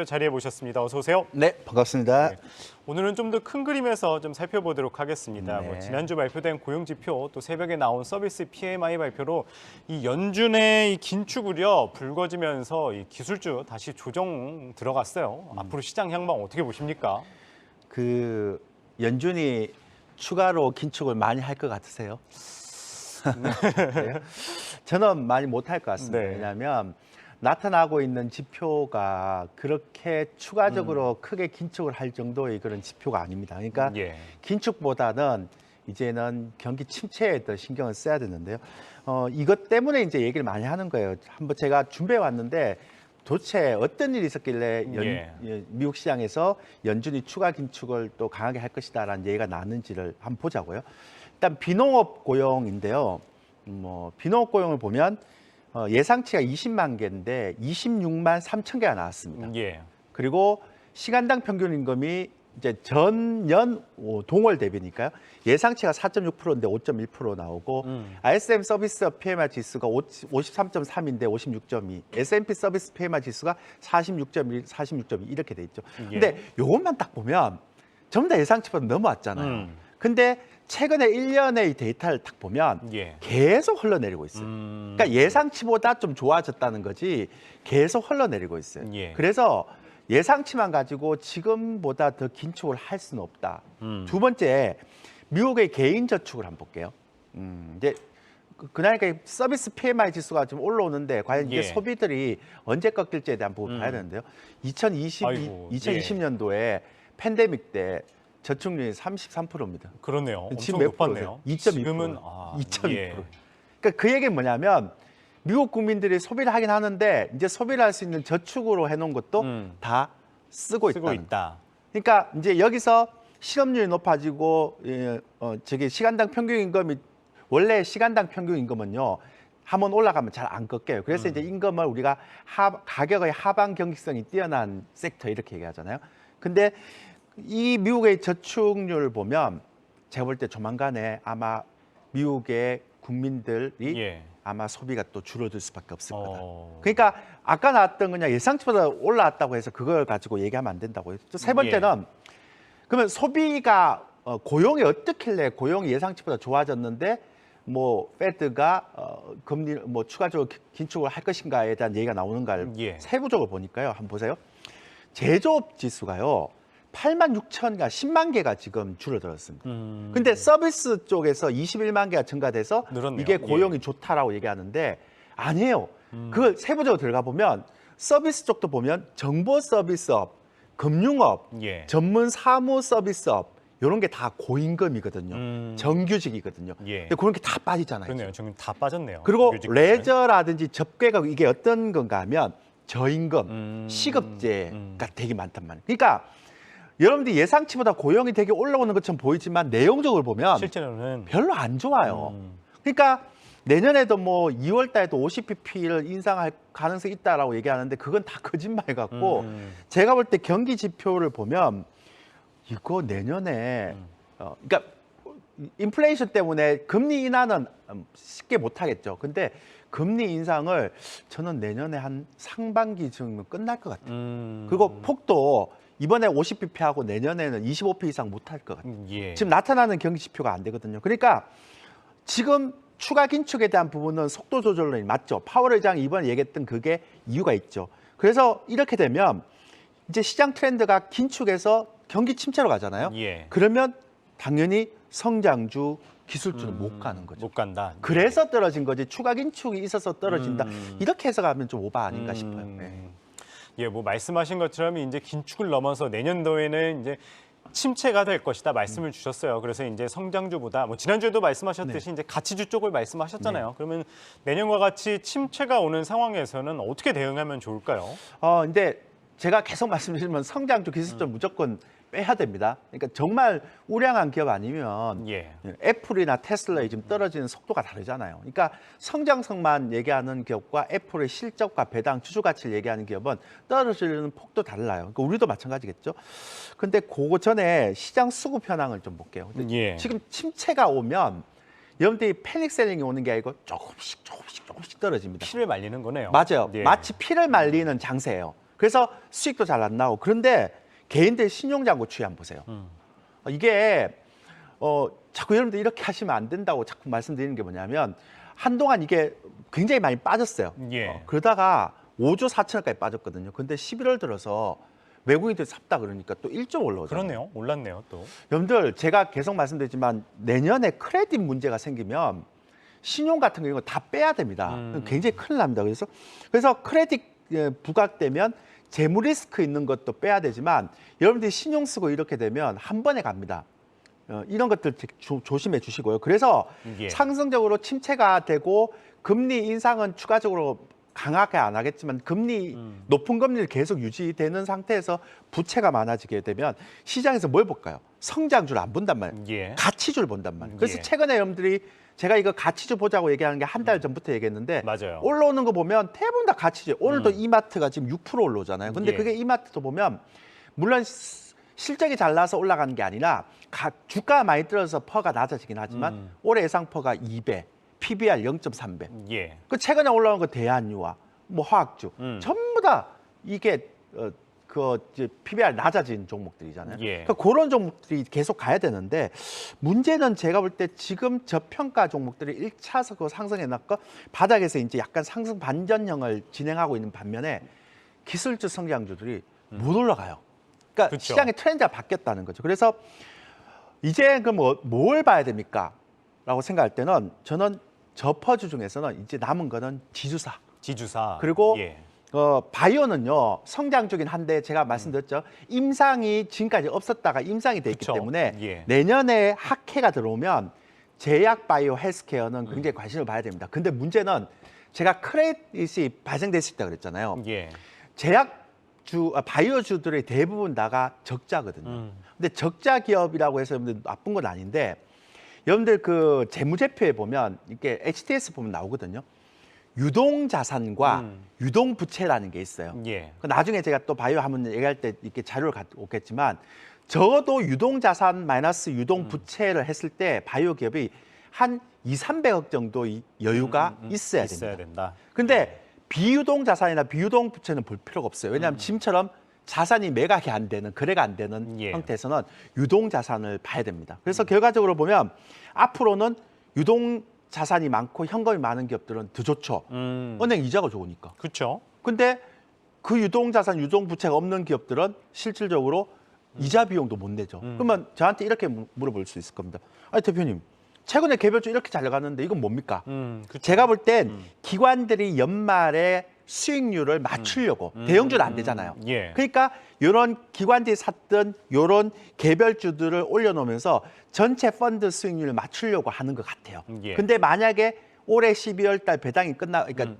자리해 모셨습니다. 어서 오세요. 네, 반갑습니다. 네. 오늘은 좀 더 큰 그림에서 좀 살펴보도록 하겠습니다. 네. 지난주 발표된 고용지표, 또 새벽에 나온 서비스 PMI 발표로 이 연준의 이 긴축 우려 불거지면서 이 기술주 다시 조정 들어갔어요. 앞으로 시장 향방 어떻게 보십니까? 그 연준이 추가로 긴축을 많이 할 것 같으세요? 네. 저는 많이 못할 것 같습니다. 네. 왜냐하면 나타나고 있는 지표가 그렇게 추가적으로 크게 긴축을 할 정도의 그런 지표가 아닙니다. 그러니까 예. 긴축보다는 이제는 경기 침체에 더 신경을 써야 되는데요. 이것 때문에 이제 얘기를 많이 하는 거예요. 한번 제가 준비해 왔는데 도대체 어떤 일이 있었길래 미국 시장에서 연준이 추가 긴축을 또 강하게 할 것이다라는 얘기가 나왔는지를 한번 보자고요. 일단 비농업 고용인데요. 비농업 고용을 보면 예상치가 20만 개인데 26만 3천 개가 나왔습니다. 예. 그리고 시간당 평균 임금이 이제 전년 동월 대비니까요. 예상치가 4.6%인데 5.1% 나오고 ISM 서비스 PMI 지수가 53.3인데 56.2, S&P 서비스 PMI 지수가 46.1, 46.2 이렇게 돼 있죠. 근데 요것만 딱 보면 전부 다 예상치보다 넘어왔잖아요. 근데 최근에 1년의 데이터를 딱 보면 계속 흘러내리고 있어요. 그러니까 예상치보다 좀 좋아졌다는 거지 계속 흘러내리고 있어요. 그래서 예상치만 가지고 지금보다 더 긴축을 할 수는 없다. 두 번째, 미국의 개인 저축을 한번 볼게요. 이제 그러니까 서비스 PMI 지수가 좀 올라오는데 과연 이게 소비들이 언제 꺾일지에 대한 부분을 봐야 되는데요. 2020년도에 팬데믹 때 저축률이 33%입니다. 그러네요. 지금 엄청 몇 높았네요. 2.2%. 지금은 2.2%. 그러니까 그 얘기는 뭐냐면 미국 국민들이 소비를 하긴 하는데 이제 소비를 할 수 있는 저축으로 해놓은 것도 다 쓰고 있다. 그러니까 이제 여기서 실업률이 높아지고 저기 시간당 평균 임금이 원래 시간당 평균 임금은요 한번 올라가면 잘 안 꺾여요. 그래서 이제 임금을 우리가 가격의 하방 경직성이 뛰어난 섹터 이렇게 얘기하잖아요. 근데 이 미국의 저축률을 보면 제가 볼 때 조만간에 아마 미국의 국민들이 아마 소비가 또 줄어들 수밖에 없을 거다. 그러니까 아까 나왔던 그냥 예상치보다 올라왔다고 해서 그걸 가지고 얘기하면 안 된다고요. 또 세 번째는 그러면 소비가 고용이 어떻길래 고용이 예상치보다 좋아졌는데 페드가 금리 추가적으로 긴축을 할 것인가에 대한 얘기가 나오는가를 세부적으로 보니까요. 한번 보세요. 제조업 지수가요. 8만 6천가 10만 개가 지금 줄어들었습니다. 근데 서비스 쪽에서 21만 개가 증가돼서 늘었네요. 이게 고용이 좋다라고 얘기하는데 아니에요. 그걸 세부적으로 들어가 보면 서비스 쪽도 보면 정보 서비스업, 금융업, 전문 사무 서비스업 이런 게 다 고임금이거든요. 정규직이거든요. 근데 그런 게 다 빠지잖아요. 그러네요. 지금 다 빠졌네요. 그리고 레저라든지 접객업 이게 어떤 건가 하면 저임금, 시급제가 되게 많단 말이에요. 그러니까 여러분들이 예상치보다 고용이 되게 올라오는 것처럼 보이지만 내용적으로 보면 실제로는 별로 안 좋아요. 그러니까 내년에도 2월 달에도 50pp를 인상할 가능성이 있다라고 얘기하는데 그건 다 거짓말 같고 제가 볼 때 경기 지표를 보면 이거 내년에 그러니까 인플레이션 때문에 금리 인하는 쉽게 못 하겠죠. 근데 금리 인상을 저는 내년에 한 상반기쯤이면 끝날 것 같아요. 그리고 폭도 이번에 50bp하고 내년에는 25p 이상 못 할 것 같아요. 지금 나타나는 경기 지표가 안 되거든요. 그러니까 지금 추가 긴축에 대한 부분은 속도 조절론이 맞죠. 파월 의장이 이번에 얘기했던 그게 이유가 있죠. 그래서 이렇게 되면 이제 시장 트렌드가 긴축에서 경기 침체로 가잖아요. 그러면 당연히 성장주, 기술주는 못 가는 거죠. 못 간다. 그래서 떨어진 거지 추가 긴축이 있어서 떨어진다. 이렇게 해석하면 좀 오바 아닌가 싶어요. 말씀하신 것처럼 이제 긴축을 넘어서 내년도에는 이제 침체가 될 것이다 말씀을 주셨어요. 그래서 이제 성장주보다 지난주에도 말씀하셨듯이 이제 가치주 쪽을 말씀하셨잖아요. 그러면 내년과 같이 침체가 오는 상황에서는 어떻게 대응하면 좋을까요? 근데 제가 계속 말씀드리면 성장주, 기술주 무조건 빼야 됩니다. 그러니까 정말 우량한 기업 아니면 애플이나 테슬라의 지금 떨어지는 속도가 다르잖아요. 그러니까 성장성만 얘기하는 기업과 애플의 실적과 배당, 주주 가치를 얘기하는 기업은 떨어지는 폭도 달라요. 그러니까 우리도 마찬가지겠죠. 근데 그거 전에 시장 수급 현황을 좀 볼게요. 지금 침체가 오면 여러분들이 패닉 셀링이 오는 게 아니고 조금씩 떨어집니다. 피를 말리는 거네요. 맞아요. 마치 피를 말리는 장세예요. 그래서 수익도 잘 안 나오고 그런데 개인들 신용장고 추이 한번 보세요. 이게 자꾸 여러분들 이렇게 하시면 안 된다고 자꾸 말씀드리는 게 뭐냐면 한동안 이게 굉장히 많이 빠졌어요. 예. 그러다가 5조 4천억까지 빠졌거든요. 근데 11월 들어서 외국인들 삽다 그러니까 또 1조 올라오잖아요. 그렇네요. 올랐네요, 또. 여러분들 제가 계속 말씀드리지만 내년에 크레딧 문제가 생기면 신용 같은 거 이거 다 빼야 됩니다. 굉장히 큰일 납니다. 그래서 크레딧 부각되면 재무 리스크 있는 것도 빼야 되지만 여러분들이 신용 쓰고 이렇게 되면 한 번에 갑니다. 이런 것들 조심해 주시고요. 그래서 예. 상승적으로 침체가 되고 금리 인상은 추가적으로 강하게 안 하겠지만 높은 금리를 계속 유지되는 상태에서 부채가 많아지게 되면 시장에서 뭘 볼까요? 성장주를 안 본단 말이에요. 예. 가치주를 본단 말이에요. 그래서 예. 최근에 여러분들이 제가 이거 가치주 보자고 얘기하는 게 한 달 전부터 얘기했는데 맞아요. 올라오는 거 보면 대부분 다 가치주. 오늘도 이마트가 지금 6% 올라오잖아요. 근데 예. 그게 이마트도 보면 물론 실적이 잘 나서 올라가는 게 아니라 주가가 많이 떨어져서 퍼가 낮아지긴 하지만 올해 예상 퍼가 2배, PBR 0.3배. 예. 그 최근에 올라온 거 대한유화, 뭐 화학주 전부 다 이게 이제 PBR 낮아진 종목들이잖아요. 예. 그러니까 그런 종목들이 계속 가야 되는데 문제는 제가 볼 때 지금 저평가 종목들이 1차서 상승해놨고 바닥에서 이제 약간 상승 반전형을 진행하고 있는 반면에 기술주 성장주들이 못 올라가요. 그러니까 그쵸. 시장의 트렌드가 바뀌었다는 거죠. 그래서 이제 그럼 뭘 봐야 됩니까? 라고 생각할 때는 저는 저퍼주 중에서는 이제 남은 거는 지주사. 그리고 그리고 바이오는요 성장주긴 한데 제가 말씀드렸죠 임상이 지금까지 없었다가 임상이 돼 있기 그쵸. 때문에 예. 내년에 학회가 들어오면 제약 바이오 헬스케어는 굉장히 관심을 봐야 됩니다. 근데 문제는 제가 크레딧이 발생됐을 때 그랬잖아요. 예. 바이오주들의 대부분 다가 적자거든요. 근데 적자 기업이라고 해서 여러분들 나쁜 건 아닌데 여러분들 그 재무제표에 보면 이렇게 HTS 보면 나오거든요. 유동자산과 유동부채라는 게 있어요. 예. 나중에 제가 또 바이오 한번 얘기할 때 이렇게 자료를 갖고 오겠지만 적어도 유동자산 마이너스 유동부채를 했을 때 바이오 기업이 한 200~300억 정도의 여유가 있어야 됩니다. 근데 비유동자산이나 비유동부채는 볼 필요가 없어요. 왜냐하면 지금처럼 자산이 매각이 안 되는, 거래가 안 되는 예. 형태에서는 유동자산을 봐야 됩니다. 그래서 결과적으로 보면 앞으로는 유동자산이 많고 현금이 많은 기업들은 더 좋죠. 은행 이자가 좋으니까. 그렇죠. 근데 그 유동자산, 유동부채가 없는 기업들은 실질적으로 이자 비용도 못 내죠. 그러면 저한테 이렇게 물어볼 수 있을 겁니다. 아니 대표님, 최근에 개별주 이렇게 잘 나갔는데 이건 뭡니까? 그쵸. 제가 볼 땐 기관들이 연말에 수익률을 맞추려고 대형주는 안 되잖아요. 예. 그러니까 이런 기관들이 샀던 이런 개별주들을 올려놓으면서 전체 펀드 수익률을 맞추려고 하는 것 같아요. 예. 근데 만약에 올해 12월 달 배당이 그러니까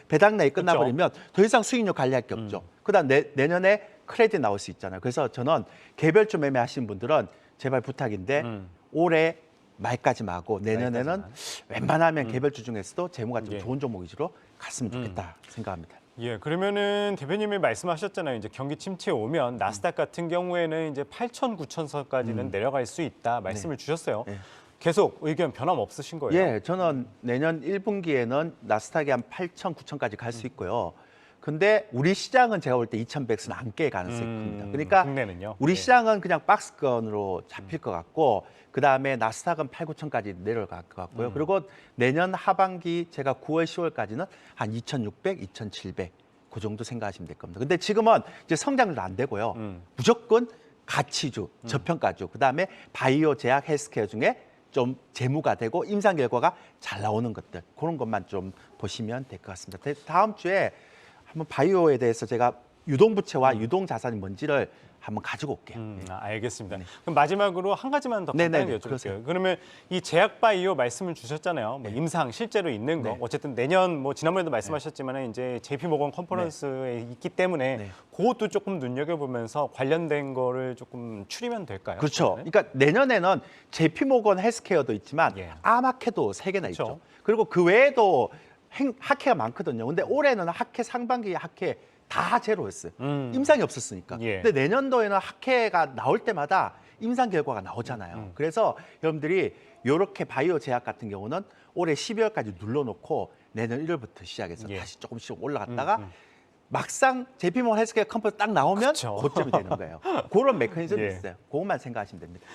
배당날이 끝나버리면 더 이상 수익률 관리할 게 없죠. 그다음 내년에 크레딧 나올 수 있잖아요. 그래서 저는 개별주 매매하시는 분들은 제발 부탁인데 올해 말까지 마고 내년에는 웬만하면 개별주 중에서도 재무가 좀 예. 좋은 종목 위주로 갔으면 좋겠다 생각합니다. 예, 그러면은 대표님이 말씀하셨잖아요. 이제 경기 침체 오면 나스닥 같은 경우에는 이제 8천, 9천선까지는 내려갈 수 있다 말씀을 주셨어요. 네. 계속 의견 변함 없으신 거예요? 예, 저는 내년 1분기에는 나스닥이 한 8천, 9천까지 갈 수 있고요. 근데 우리 시장은 제가 볼 때 2,100선 안 깰 가능성이 큽니다. 그러니까 국내는요? 우리 예. 시장은 그냥 박스권으로 잡힐 것 같고 그다음에 나스닥은 8, 9천까지 내려갈 것 같고요. 그리고 내년 하반기 제가 9월, 10월까지는 한 2,600, 2,700 그 정도 생각하시면 될 겁니다. 근데 지금은 이제 성장률도 안 되고요. 무조건 가치주, 저평가주, 그다음에 바이오, 제약, 헬스케어 중에 좀 재무가 되고 임상 결과가 잘 나오는 것들 그런 것만 좀 보시면 될 것 같습니다. 다음 주에 한번 바이오에 대해서 제가 유동부채와 유동자산이 뭔지를 한번 가지고 올게요. 알겠습니다. 그럼 마지막으로 한 가지만 더 간단하게 네네네, 여쭤볼게요. 그러세요. 그러면 이 제약바이오 말씀을 주셨잖아요. 뭐 임상 실제로 있는 거. 네. 어쨌든 내년 뭐 지난번에도 말씀하셨지만 이제 JP모건 컨퍼런스에 있기 때문에 네. 그것도 조금 눈여겨보면서 관련된 거를 조금 추리면 될까요? 그렇죠. 그러면? 그러니까 내년에는 JP모건 헬스케어도 있지만 예. 아마케도 3개나 그쵸. 있죠. 그리고 그 외에도 학회가 많거든요. 근데 올해는 학회 상반기 학회 다 제로였어요. 임상이 없었으니까. 예. 근데 내년도에는 학회가 나올 때마다 임상 결과가 나오잖아요. 그래서 여러분들이 이렇게 바이오 제약 같은 경우는 올해 12월까지 눌러놓고 내년 1월부터 시작해서 예. 다시 조금씩 올라갔다가 막상 JP모건 헬스케어 컴퍼니 딱 나오면 그쵸. 고점이 되는 거예요. 그런 메커니즘이 예. 있어요. 그것만 생각하시면 됩니다.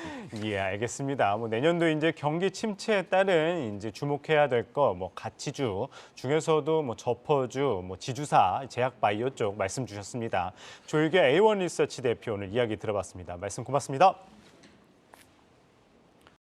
예, 알겠습니다. 뭐 내년도 이제 경기 침체에 따른 이제 주목해야 될 거 뭐 가치주 중에서도 뭐 저퍼주, 뭐 지주사, 제약바이오 쪽 말씀 주셨습니다. 조일계 A1 리서치 대표 오늘 이야기 들어봤습니다. 말씀 고맙습니다.